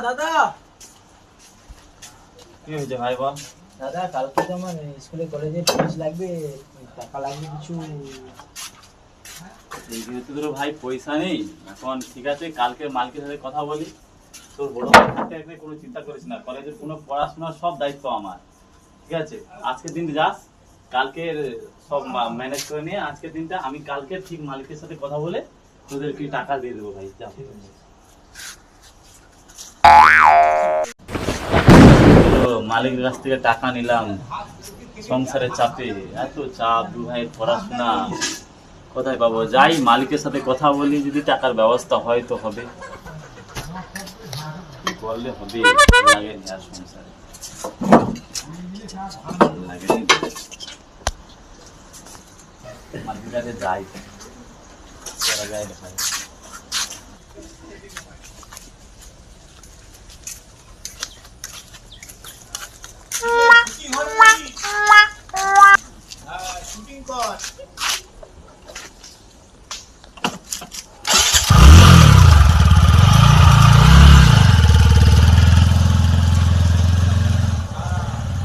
দাদা কি হয়েছে ভাই বল? দাদা কালকে তো আমার স্কুলে কলেজে ফিস লাগবে, টাকা লাগবে কিছু। এই যেহেতু তোর ভাই পয়সা নেই এখন, ঠিক আছে কালকে মালিকের সাথে কথা বলি। তোর বড় ভাই থাকতে থাকতে কোনো চিন্তা করিস না, কলেজের কোনো পড়াশোনার সব দায়িত্ব আমার। ঠিক আছে আজকের দিন যাস, কালকে সব ম্যানেজ করে নিয়ে আজকের দিনটা আমি কালকে ঠিক মালিকের সাথে কথা বলে তোদের কি টাকা দিয়ে দেবো ভাই। যা মালিকের কাছ থেকে টাকা নিলাম, সংসারের চাপে এত চাপ, দু ভাইয়ের পড়াশোনা কোথায় পাবো? যাই মালিকের সাথে কথা বলি, যদি টাকার ব্যবস্থা হয় তো হবে, বললে হবে। লাগে আর সংসারে লাগে, মালিকের কাছে যাই, করা যায় দেখা যায়। শুটিং কর।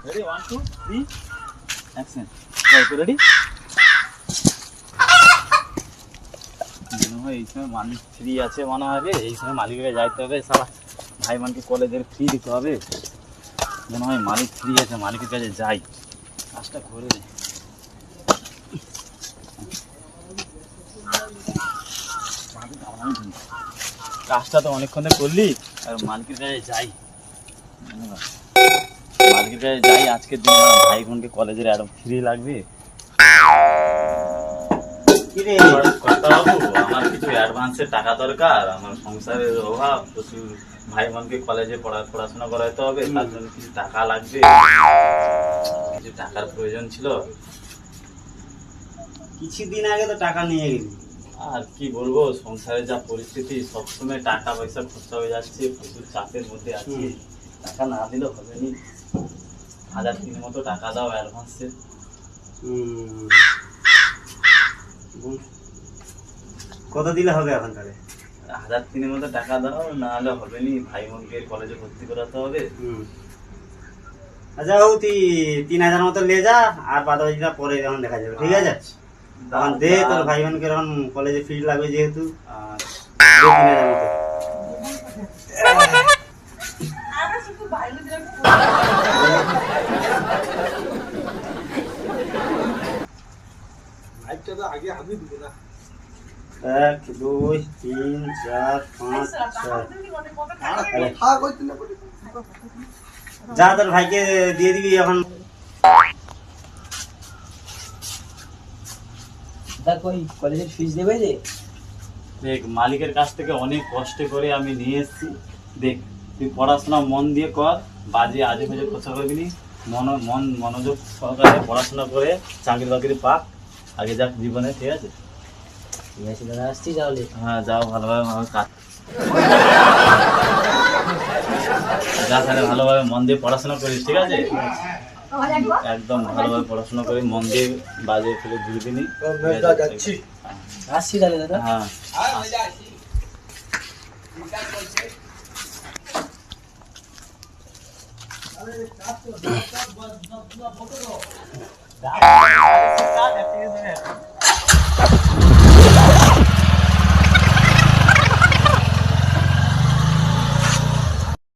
Ready? 1, 2, 3, action. Ready? মনে হয় এই সময় মালিক ফ্রি আছে, মনে হবে এই সময় মালিকের যাইতে হবে। সারা ভাই মানকে কলেজের ফ্রি দিতে হবে, মনে হয় মালিক ফ্রি আছে, মালিকের কাছে যাই, কাজটা করে দে। কাজটা তো অনেকক্ষণ করলি, আর মালিকের কাছে যাই, মালিকের কাছে যাই আজকের দিন। ভাই বোনকে কলেজের একদম ফ্রি লাগবে। আমার কিছু অ্যাডভান্সের টাকা দরকার, আমার সংসারের অভাব প্রচুর, ভাই বোনকে কলেজে পড়াশোনা করাতে হবে, তার জন্য কিছু টাকা লাগবে, কিছু টাকার প্রয়োজন ছিল। কিছুদিন আগে তো টাকা নিয়ে গেলি। আর কি বলবো, সংসারের যা পরিস্থিতি, সবসময় টাকা পয়সা খরচা হয়ে যাচ্ছে, প্রচুর চাপের মধ্যে আছি। টাকা না দিলে হবে নি, 1000-3 মতো টাকা দাও অ্যাডভান্সে। কত দিলে হবে এখন তাহলে? 1000-3 মতো টাকা দাও, না হলে হবে নি, ভাই বোনকে কলেজে ভর্তি করাতে হবে। আচ্ছা ও তুই 3000 মতো নিয়ে যা, আর বাদ বাকিটা পরে যখন দেখা যাবে, ঠিক আছে? তখন দে, তোর ভাই বোনকে এখন কলেজে ফিস লাগবে যেহেতু, 3000 মতো। আগে আমি দিব না। 1 2 3 4 5 6 যা তোর ভাইকে দিয়ে দিবি এখন। কলেজের ফিস দেবে যে? দেখ মালিকের কাছ থেকে অনেক কষ্ট করে আমি নিয়ে এসেছি, দেখ তুই পড়াশোনা মন দিয়ে কর, বাজে আজে বাজে কথা করবি নি, মনোযোগ সহকারে পড়াশোনা করে চাকরি বাকরি পাক, আগে যাক জীবনে। ঠিক আছে? ঠিক আছে দাদা, আসছি তাহলে। হ্যাঁ যাও, ভালোভাবে কাজ যা, তাহলে ভালোভাবে মন দিয়ে পড়াশোনা করিস। ঠিক আছে? একদম ভালোভাবে পড়াশোনা করে মন দিয়ে বাজে ফেলে ঘুরবি নি। আসছি তাহলে দাদা। হ্যাঁ